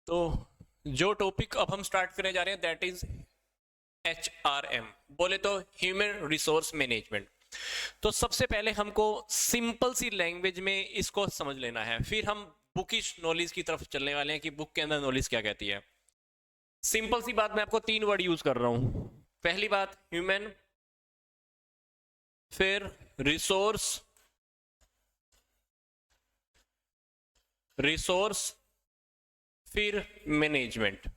तो जो टॉपिक अब हम स्टार्ट करने जा रहे हैं दैट इज HRM, बोले तो ह्यूमन रिसोर्स मैनेजमेंट। तो सबसे पहले हमको सिंपल सी लैंग्वेज में इसको समझ लेना है, फिर हम बुकिश नॉलेज की तरफ चलने वाले हैं कि बुक के अंदर नॉलेज क्या कहती है। सिंपल सी बात, मैं आपको 3 वर्ड यूज कर रहा हूं। पहली बात ह्यूमन, फिर रिसोर्स, फिर मैनेजमेंट।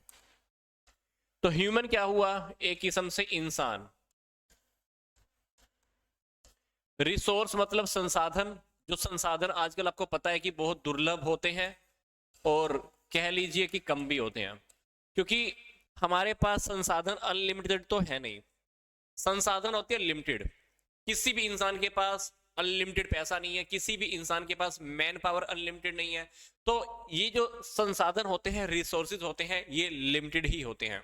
तो ह्यूमन क्या हुआ? एक किस्म से इंसान। रिसोर्स मतलब संसाधन, जो संसाधन आजकल आपको पता है कि बहुत दुर्लभ होते हैं और कह लीजिए कि कम भी होते हैं, क्योंकि हमारे पास संसाधन अनलिमिटेड तो है नहीं, संसाधन होते हैं लिमिटेड। किसी भी इंसान के पास अनलिमिटेड पैसा नहीं है, किसी भी इंसान के पास मैन पावर अनलिमिटेड नहीं है। तो ये जो संसाधन होते हैं, रिसोर्सेज होते हैं, ये लिमिटेड ही होते हैं।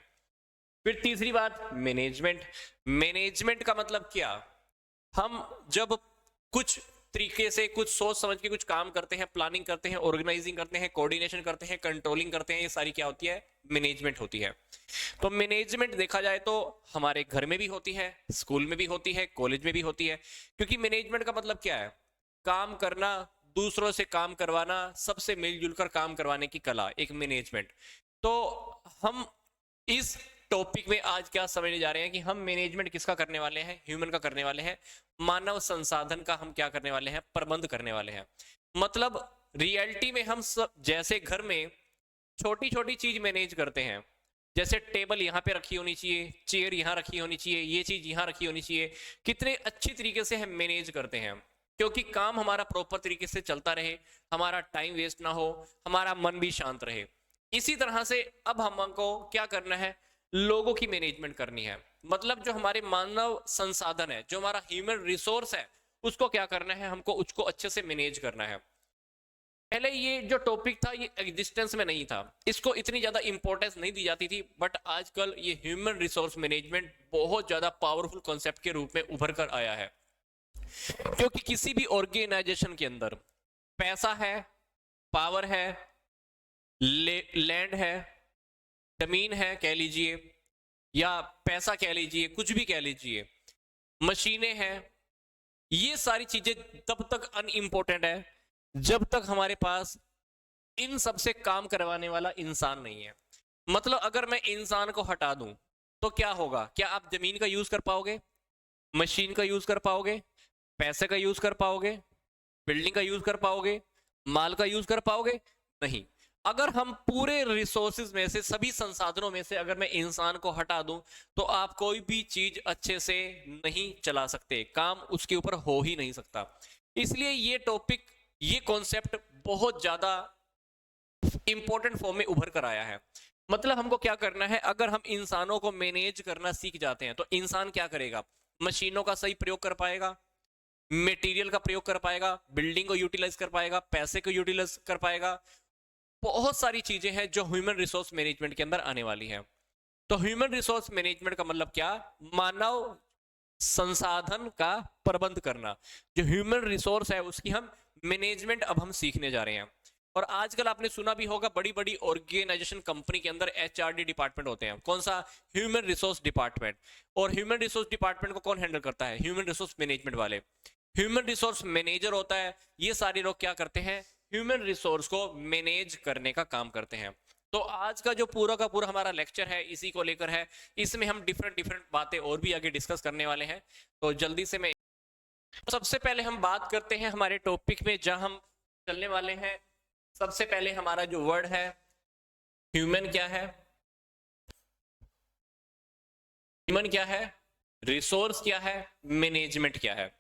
फिर तीसरी बात मैनेजमेंट। मैनेजमेंट का मतलब क्या? हम जब कुछ तरीके से कुछ सोच समझ के कुछ काम करते हैं, प्लानिंग करते हैं, ऑर्गेनाइजिंग करते हैं, कोऑर्डिनेशन करते हैं, कंट्रोलिंग करते हैं, ये सारी क्या होती है? मैनेजमेंट होती है। तो मैनेजमेंट देखा जाए तो हमारे घर में भी होती है, स्कूल में भी होती है, कॉलेज में भी होती है। क्योंकि मैनेजमेंट का मतलब क्या है? काम करना, दूसरों से काम करवाना, सबसे मिलजुल कर काम करवाने की कला, एक मैनेजमेंट। तो हम इस टॉपिक में आज क्या समझने जा रहे हैं कि हम मैनेजमेंट किसका करने वाले हैं? ह्यूमन का करने वाले हैं। मानव संसाधन का हम क्या करने वाले हैं? प्रबंध करने वाले हैं। मतलब रियलिटी में हम सब जैसे घर में छोटी छोटी चीज मैनेज करते हैं, जैसे टेबल यहाँ पे रखी होनी चाहिए, चेयर यहाँ रखी होनी चाहिए, ये चीज यहाँ रखी होनी चाहिए, कितने अच्छी तरीके से हम मैनेज करते हैं, क्योंकि काम हमारा प्रॉपर तरीके से चलता रहे, हमारा टाइम वेस्ट ना हो, हमारा मन भी शांत रहे। इसी तरह से अब हमको क्या करना है? लोगों की मैनेजमेंट करनी है। मतलब जो हमारे मानव संसाधन है, जो हमारा ह्यूमन रिसोर्स है, उसको क्या करना है? हमको उसको अच्छे से मैनेज करना है। पहले ये जो टॉपिक था ये एग्जिस्टेंस में नहीं था, इसको इतनी ज्यादा इंपॉर्टेंस नहीं दी जाती थी, बट आजकल ये ह्यूमन रिसोर्स मैनेजमेंट बहुत ज्यादा पावरफुल कॉन्सेप्ट के रूप में उभर कर आया है। क्योंकि किसी भी ऑर्गेनाइजेशन के अंदर पैसा है, पावर है, लैंड है, जमीन है कह लीजिए, या पैसा कह लीजिए, कुछ भी कह लीजिए, मशीनें हैं, ये सारी चीजें तब तक अनइम्पोर्टेंट है जब तक हमारे पास इन सब से काम करवाने वाला इंसान नहीं है। मतलब अगर मैं इंसान को हटा दूं तो क्या होगा? क्या आप जमीन का यूज कर पाओगे? मशीन का यूज कर पाओगे? पैसे का यूज कर पाओगे? बिल्डिंग का यूज कर पाओगे? माल का यूज कर पाओगे? नहीं। अगर हम पूरे रिसोर्सेज में से, सभी संसाधनों में से अगर मैं इंसान को हटा दूं तो आप कोई भी चीज अच्छे से नहीं चला सकते, काम उसके ऊपर हो ही नहीं सकता। इसलिए ये टॉपिक, ये कॉन्सेप्ट बहुत ज्यादा इंपॉर्टेंट फॉर्म में उभर कर आया है। मतलब हमको क्या करना है? अगर हम इंसानों को मैनेज करना सीख जाते हैं तो इंसान क्या करेगा? मशीनों का सही प्रयोग कर पाएगा, मटेरियल का प्रयोग कर पाएगा, बिल्डिंग को यूटिलाइज कर पाएगा, पैसे को यूटिलाइज कर पाएगा। बहुत सारी चीजें हैं जो ह्यूमन रिसोर्स मैनेजमेंट के अंदर आने वाली है। तो ह्यूमन रिसोर्स मैनेजमेंट का मतलब क्या? मानव संसाधन का प्रबंध करना। जो ह्यूमन रिसोर्स है उसकी हम मैनेजमेंट अब हम सीखने जा रहे हैं। और आजकल आपने सुना भी होगा, बड़ी बड़ी ऑर्गेनाइजेशन कंपनी के अंदर HRD डिपार्टमेंट होते हैं। कौन सा? Human resource department. और ह्यूमन रिसोर्स डिपार्टमेंट को कौन हैंडल करता है? ह्यूमन रिसोर्स मैनेजमेंट वाले। ह्यूमन रिसोर्स मैनेजर होता है। ये सारे लोग क्या करते हैं? ह्यूमन रिसोर्स को मैनेज करने का काम करते हैं। तो आज का जो पूरा का पूरा हमारा लेक्चर है इसी को लेकर है। इसमें हम डिफरेंट डिफरेंट बातें और भी आगे डिस्कस करने वाले हैं। तो जल्दी से मैं सबसे पहले हम बात करते हैं हमारे टॉपिक में जहां हम चलने वाले हैं। सबसे पहले हमारा जो वर्ड है ह्यूमन क्या है, ह्यूमन क्या है, रिसोर्स क्या है, मैनेजमेंट क्या है।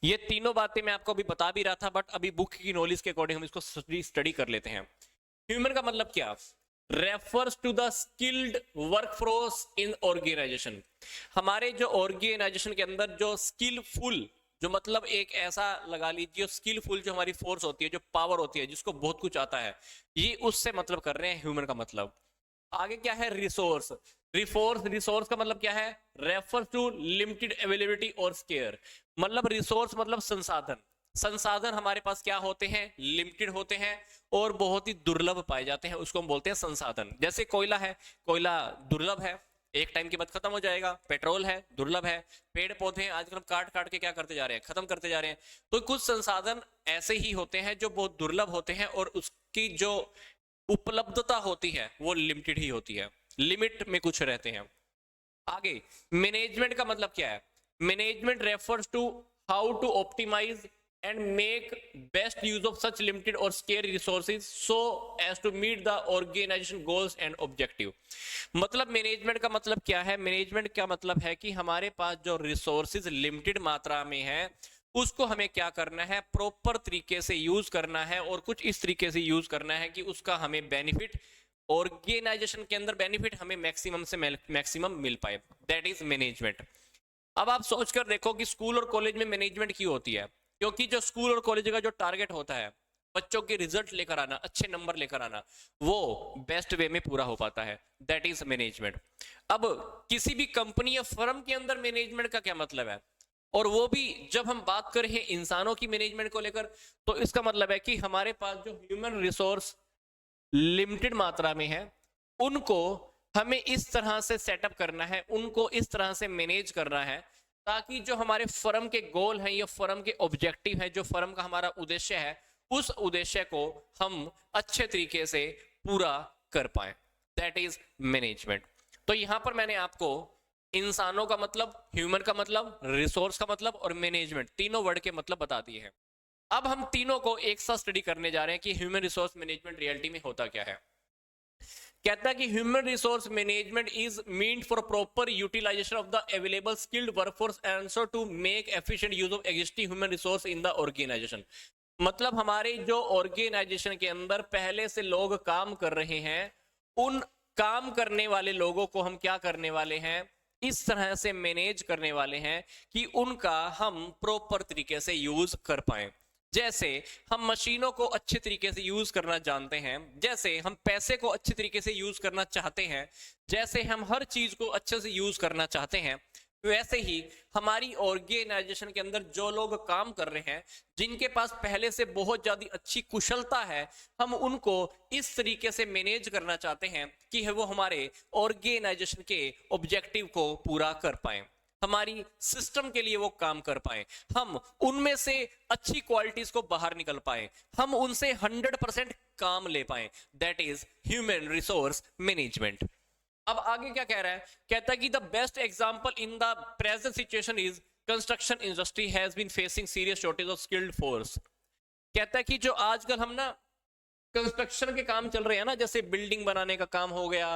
ये तीनों बातें मैं आपको अभी बता भी रहा था, बट अभी बुक की नॉलेज के अकॉर्डिंग हम इसको स्टडी कर लेते हैं। ह्यूमन का मतलब क्या? Refers to the skilled workforce in organisation. हमारे जो ऑर्गेनाइजेशन के अंदर जो स्किलफुल, जो मतलब एक ऐसा लगा लीजिए स्किलफुल जो हमारी फोर्स होती है, जो पावर होती है, जिसको बहुत कुछ आता है, ये उससे मतलब कर रहे हैं ह्यूमन का मतलब। आगे क्या है? रिसोर्स। रिसोर्स का मतलब क्या है? रेफर टू लिमिटेड अवेलेबिलिटी और स्केयर। मतलब रिसोर्स मतलब संसाधन, संसाधन हमारे पास क्या होते हैं, लिमिटेड होते हैं और बहुत ही दुर्लभ पाए जाते हैं, उसको हम बोलते हैं संसाधन। जैसे कोयला है, कोयला दुर्लभ है, एक टाइम के बाद खत्म हो जाएगा। पेट्रोल है, दुर्लभ है। पेड़ पौधे हैं, आजकल हम काट काट के क्या करते जा रहे हैं, खत्म करते जा रहे हैं। तो कुछ संसाधन ऐसे ही होते हैं जो बहुत दुर्लभ होते हैं और उसकी जो उपलब्धता होती है वो लिमिटेड ही होती है, लिमिट में कुछ रहते हैं। आगे मैनेजमेंट का मतलब क्या है? Management refers to how to optimise and make best use of such limited or scarce resources so as to meet the organization goals and objective। मतलब मैनेजमेंट का मतलब क्या है? मैनेजमेंट का मतलब है कि हमारे पास जो रिसोर्सेज लिमिटेड मात्रा में है उसको हमें क्या करना है, प्रॉपर तरीके से यूज करना है और कुछ इस तरीके से यूज करना है कि उसका हमें बेनिफिट, ऑर्गेनाइजेशन के अंदर बेनिफिट हमें मैक्सिमम से मैक्सिमम मिल पाए। That is management. अब आप सोचकर देखो कि स्कूल और कॉलेज में मैनेजमेंट क्यों होती है? क्योंकि जो स्कूल और कॉलेज का जो टारगेट होता है बच्चों के रिजल्ट लेकर आना, अच्छे नंबर लेकर आना, वो बेस्ट वे में पूरा हो पाता है। That is management. अब किसी भी कंपनी या फर्म के अंदर मैनेजमेंट का क्या मतलब है? और वो भी जब हम बात कर रहे हैं इंसानों की मैनेजमेंट को लेकर, तो इसका मतलब है कि हमारे पास जो ह्यूमन रिसोर्स लिमिटेड मात्रा में है उनको हमें इस तरह से सेटअप करना है, उनको इस तरह से मैनेज करना है ताकि जो हमारे फर्म के गोल हैं या फर्म के ऑब्जेक्टिव हैं, जो फर्म का हमारा उद्देश्य है, उस उद्देश्य को हम अच्छे तरीके से पूरा कर पाए। That is management. तो यहां पर मैंने आपको इंसानों का मतलब, ह्यूमन का मतलब, रिसोर्स का मतलब और मैनेजमेंट तीनों वर्ड के मतलब बता दिए हैं। अब हम तीनों को एक साथ स्टडी करने जा रहे हैं कि ह्यूमन रिसोर्स मैनेजमेंट रियलिटी में होता क्या है। कहता है कि human resource management is meant for proper utilisation of the available skilled workforce and also to make efficient use of existing human resource in the organisation. मतलब हमारे जो ऑर्गेनाइजेशन के अंदर पहले से लोग काम कर रहे हैं, उन काम करने वाले लोगों को हम क्या करने वाले हैं, इस तरह से मैनेज करने वाले हैं कि उनका हम प्रॉपर तरीके से यूज कर पाए। जैसे हम मशीनों को अच्छे तरीके से यूज करना जानते हैं, जैसे हम पैसे को अच्छे तरीके से यूज करना चाहते हैं, जैसे हम हर चीज को अच्छे से यूज करना चाहते हैं, वैसे ही हमारी ऑर्गेनाइजेशन के अंदर जो लोग काम कर रहे हैं, जिनके पास पहले से बहुत ज्यादा अच्छी कुशलता है, हम उनको इस तरीके से मैनेज करना चाहते हैं कि वो हमारे ऑर्गेनाइजेशन के ऑब्जेक्टिव को पूरा कर पाए, हमारी सिस्टम के लिए वो काम कर पाए, हम उनमें से अच्छी क्वालिटीज को बाहर निकल पाए, हम उनसे 100% काम ले पाए। That is human resource management. अब आगे क्या कह रहा है? कहता है कि the best example in the present situation is construction industry has been facing serious shortage of skilled force. कहता है कि जो आजकल हम ना कंस्ट्रक्शन के काम चल रहे हैं ना, जैसे बिल्डिंग बनाने का काम हो गया,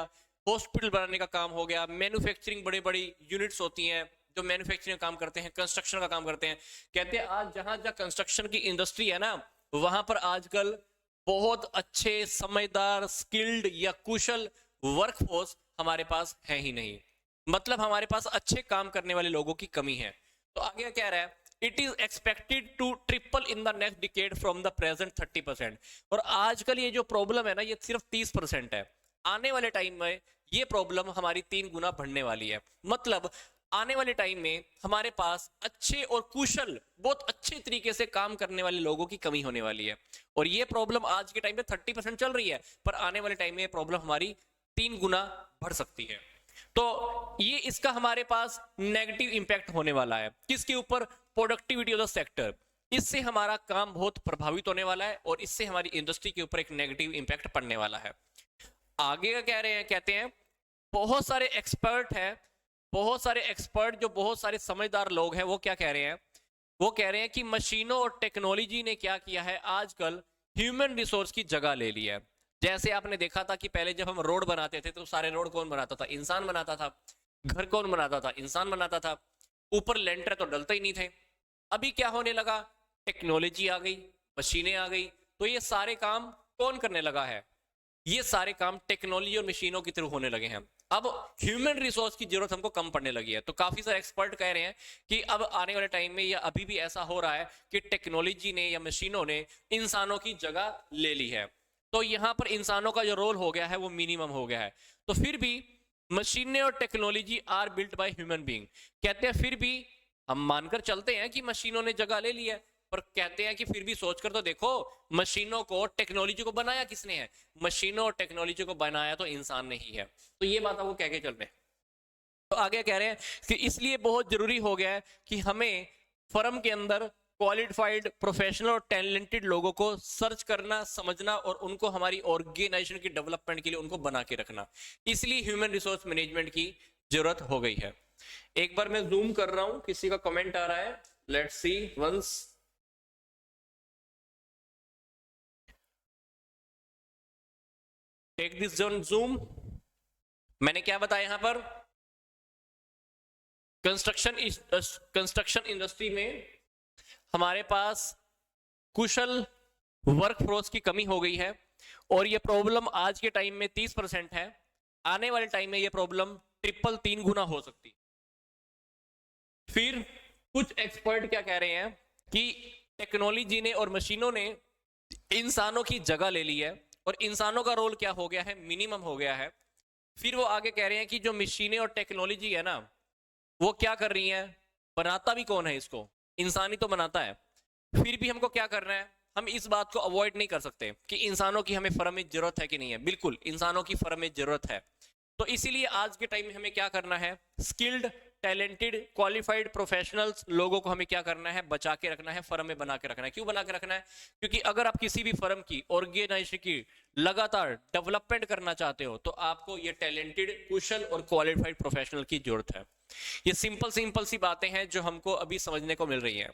हॉस्पिटल बनाने का काम हो गया, मैन्युफैक्चरिंग बड़ी बड़ी यूनिट्स होती हैं जो मैन्युफैक्चरिंग का काम करते हैं, कंस्ट्रक्शन का काम करते हैं। कहते हैं आज जहां जहां कंस्ट्रक्शन की इंडस्ट्री है ना, वहां पर आजकल बहुत अच्छे समझदार स्किल्ड या कुशल वर्कफोर्स हमारे पास है ही नहीं। मतलब हमारे पास अच्छे काम करने वाले लोगों की कमी है। तो आगे क्या रहा है? It is expected to triple in the next decade from the present 30%। और आजकल ये जो प्रॉब्लम है ना, ये सिर्फ 30% है। आने वाले टाइम में ये प्रॉब्लम हमारी 3 गुना बढ़ने वाली है। मतलब आने वाले टाइम में हमारे पास अच्छे और कुशल, बहुत अच्छे तरीके से काम करने वाले लोगों की कमी होने वाली है। और ये प्रॉब्लम आज के टाइम पे 30% चल रही है, पर आने वाले टाइम में ये प्रॉब्लम हमारी 3 गुना बढ़ सकती है। तो ये इसका हमारे पास नेगेटिव इंपैक्ट होने वाला है। किसके ऊपर? Productivity of the sector. इससे हमारा काम बहुत प्रभावित होने वाला है और इससे हमारी इंडस्ट्री के ऊपर एक नेगेटिव इंपैक्ट पड़ने वाला है। आगे का कह रहे हैं, कहते हैं बहुत सारे एक्सपर्ट हैं, बहुत सारे एक्सपर्ट जो बहुत सारे समझदार लोग हैं, वो क्या कह रहे हैं? वो कह रहे हैं कि मशीनों और टेक्नोलॉजी ने क्या किया है, आजकल ह्यूमन रिसोर्स की जगह ले ली है। जैसे आपने देखा था कि पहले जब हम रोड बनाते थे तो सारे रोड कौन बनाता था? इंसान बनाता था। घर कौन बनाता था? इंसान बनाता था। ऊपर लेंटर तो डलते ही नहीं थे। अभी क्या होने लगा? टेक्नोलॉजी आ गई, मशीनें आ गई, तो ये सारे काम कौन करने लगा है? ये सारे काम टेक्नोलॉजी और मशीनों की थ्रू होने लगे हैं। अब ह्यूमन रिसोर्स की जरूरत हमको कम पड़ने लगी है। तो काफी सारे एक्सपर्ट कह रहे हैं कि अब आने वाले टाइम में या अभी भी ऐसा हो रहा है कि टेक्नोलॉजी ने या मशीनों ने इंसानों की जगह ले ली है। तो यहां पर इंसानों का जो रोल हो गया है वो मिनिमम हो गया है। तो फिर भी मशीनें और technology are built by human being. कहते हैं फिर भी हम मानकर चलते हैं कि मशीनों ने जगह ले ली है, पर कहते हैं कि फिर भी सोचकर तो देखो, मशीनों को, टेक्नोलॉजी को बनाया किसने है? मशीनों और टेक्नोलॉजी को बनाया तो इंसान ने ही है। तो ये बात आपको कह के चल रहे हैं। तो आगे कह रहे हैं कि इसलिए बहुत जरूरी हो गया है कि हमें फर्म के अंदर क्वालिफाइड, प्रोफेशनल और टैलेंटेड लोगों को सर्च करना, समझना और उनको हमारी ऑर्गेनाइजेशन की डेवलपमेंट के लिए उनको बना के रखना। इसलिए ह्यूमन रिसोर्स मैनेजमेंट की जरूरत हो गई है। एक बार मैं जूम कर रहा हूं, किसी का कमेंट आ रहा है, let's see once. Take this zoom. मैंने क्या बताया यहां पर? कंस्ट्रक्शन इंडस्ट्री में हमारे पास कुशल वर्कफोर्स की कमी हो गई है और ये प्रॉब्लम आज के टाइम में 30% है। आने वाले टाइम में ये प्रॉब्लम ट्रिपल 3 गुना हो सकती। फिर कुछ एक्सपर्ट क्या कह रहे हैं कि टेक्नोलॉजी ने और मशीनों ने इंसानों की जगह ले ली है और इंसानों का रोल क्या हो गया है? मिनिमम हो गया है। फिर वो आगे कह रहे हैं कि जो मशीनें और टेक्नोलॉजी है ना, वो क्या कर रही हैं? बनाता भी कौन है इसको? इंसान ही तो बनाता है। फिर भी हमको क्या करना है? हम इस बात को अवॉइड नहीं कर सकते कि इंसानों की हमें फर्म में जरूरत है कि नहीं है। बिल्कुल इंसानों की फर्म में जरूरत है। तो इसीलिए आज के टाइम में हमें क्या करना है? स्किल्ड, टैलेंटेड, क्वालिफाइड प्रोफेशनल्स लोगों को हमें क्या करना है? बचा के रखना है, फर्म में बना के रखना है। क्यों बना के रखना है? क्योंकि अगर आप किसी भी फर्म की, ऑर्गेनाइजेशन की लगातार डेवलपमेंट करना चाहते हो तो आपको ये टैलेंटेड, कुशल और क्वालिफाइड प्रोफेशनल की जरूरत है। ये सिंपल सी बातें हैं जो हमको अभी समझने को मिल रही हैं।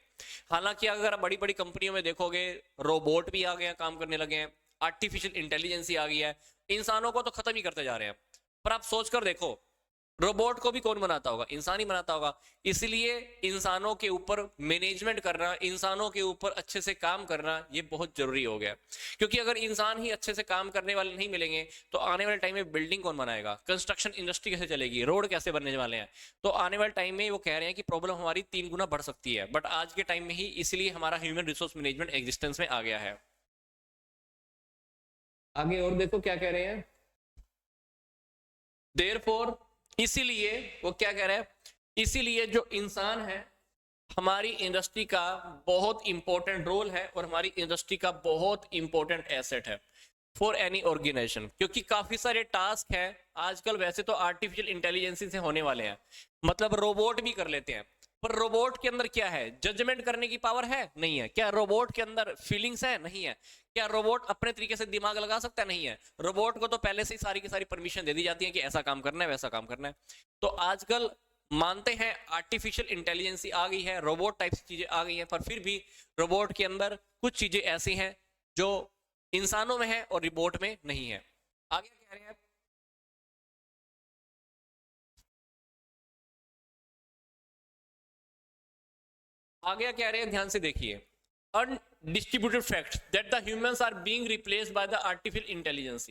हालांकि अगर आप बड़ी बड़ी कंपनियों में देखोगे, रोबोट भी आ गए हैं, काम करने लगे हैं, आर्टिफिशियल इंटेलिजेंस आ गई है, इंसानों को तो खत्म ही करते जा रहे हैं। पर आप सोचकर देखो, रोबोट को भी कौन बनाता होगा? इंसान ही बनाता होगा। इसलिए इंसानों के ऊपर मैनेजमेंट करना, इंसानों के ऊपर अच्छे से काम करना, ये बहुत जरूरी हो गया। क्योंकि अगर इंसान ही अच्छे से काम करने वाले नहीं मिलेंगे तो आने वाले टाइम में बिल्डिंग कौन बनाएगा? कंस्ट्रक्शन इंडस्ट्री कैसे चलेगी? रोड कैसे बनने वाले हैं? तो आने वाले टाइम में वो कह रहे हैं कि प्रॉब्लम हमारी 3 गुना बढ़ सकती है। बट आज के टाइम में ही इसलिए हमारा ह्यूमन रिसोर्स मैनेजमेंट एग्जिस्टेंस में आ गया है। आगे और देखो क्या कह रहे हैं। देयरफॉर, इसीलिए वो क्या कह रहे हैं? इसीलिए जो इंसान है हमारी इंडस्ट्री का बहुत इंपॉर्टेंट रोल है और हमारी इंडस्ट्री का बहुत इंपॉर्टेंट एसेट है फॉर एनी ऑर्गेनाइजेशन। क्योंकि काफी सारे टास्क हैं आजकल, वैसे तो आर्टिफिशियल इंटेलिजेंस से होने वाले हैं, मतलब रोबोट भी कर लेते हैं। पर रोबोट के अंदर क्या है? जजमेंट करने की पावर है? नहीं है। क्या रोबोट के अंदर फीलिंग्स है? नहीं है। क्या रोबोट अपने तरीके से दिमाग लगा सकता है? नहीं है। रोबोट को तो पहले से ही सारी की सारी परमिशन दे दी जाती है कि ऐसा काम करना है, वैसा काम करना है। तो आजकल मानते हैं आर्टिफिशियल इंटेलिजेंस आ गई है, रोबोट टाइप चीजें आ गई हैं, पर फिर भी रोबोट के अंदर कुछ चीजें ऐसी हैं जो इंसानों में है और रोबोट में नहीं है। आगे कह रहे हैं, आगे कह रहे हैं, ध्यान से देखिए। Undistributed fact that the humans are being replaced by the artificial intelligence.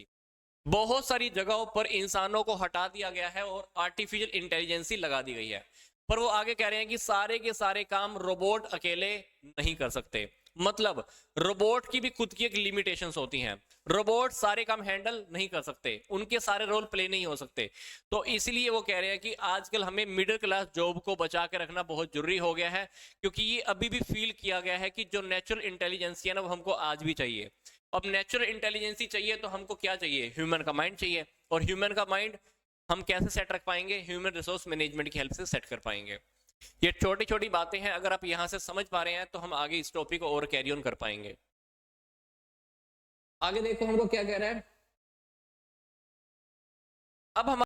बहुत सारी जगहों पर इंसानों को हटा दिया गया है और आर्टिफिशियल इंटेलिजेंस लगा दी गई है। पर वो आगे कह रहे हैं कि सारे के सारे काम रोबोट अकेले नहीं कर सकते। मतलब रोबोट की भी खुद की एक लिमिटेशंस होती हैं। रोबोट सारे काम हैंडल नहीं कर सकते, उनके सारे रोल प्ले नहीं हो सकते। तो इसलिए वो कह रहे हैं कि आजकल हमें मिडिल क्लास जॉब को बचा के रखना बहुत जरूरी हो गया है। क्योंकि ये अभी भी फील किया गया है कि जो नेचुरल इंटेलिजेंस है ना, वो हमको आज भी चाहिए। अब नेचुरल इंटेलिजेंस चाहिए तो हमको क्या चाहिए? ह्यूमन का माइंड चाहिए। और ह्यूमन का माइंड हम कैसे सेट रख पाएंगे? ह्यूमन रिसोर्स मैनेजमेंट की हेल्प से सेट कर पाएंगे। ये छोटी छोटी बातें हैं, अगर आप यहां से समझ पा रहे हैं तो हम आगे इस टॉपिक को और कैरी ऑन कर पाएंगे। आगे देखो हमको क्या कह रहा है। अब हम